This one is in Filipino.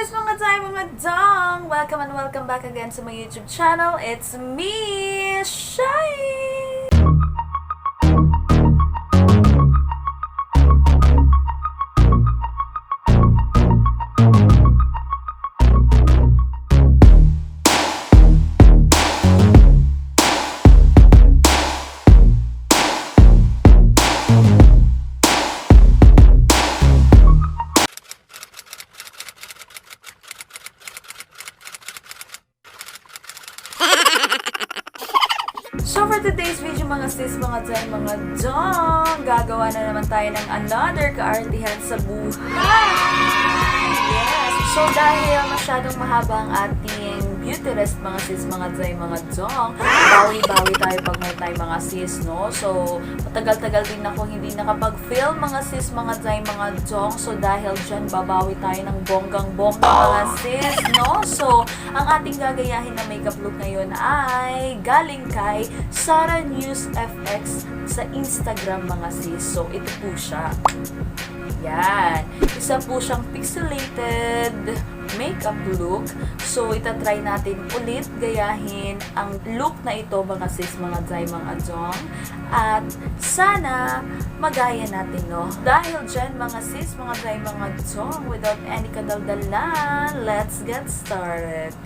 sis, mga Dzae, mga Dzong! Welcome and welcome back again to my YouTube channel. It's me, Shaii! So for today's video mga sis, mga Dzae, mga Dzong, gagawa na naman tayo ng another kaartihan sa buhay! Yes! So dahil masyadong mahaba ang ating beauty rest mga sis, mga Dzae, mga Dzong, bawi-bawi tayo pag may time mga sis, no? So matagal-tagal din ako hindi nakapag-film mga sis, mga Dzae, mga Dzong. So dahil dyan, babawi tayo ng bonggang-bongga mga sis, no? So ang ating gagayahin na makeup look ngayon ay galing kay Sara News FX sa Instagram mga sis. So ito po siya. Yan. Isa po siyang pixelated makeup look. So itatry natin ulit gayahin ang look na ito mga sis, mga Dzae, mga Dzong. At sana magaya natin, no? Dahil dyan mga sis, mga Dzae, mga Dzong, without any kadaldalan, let's get started.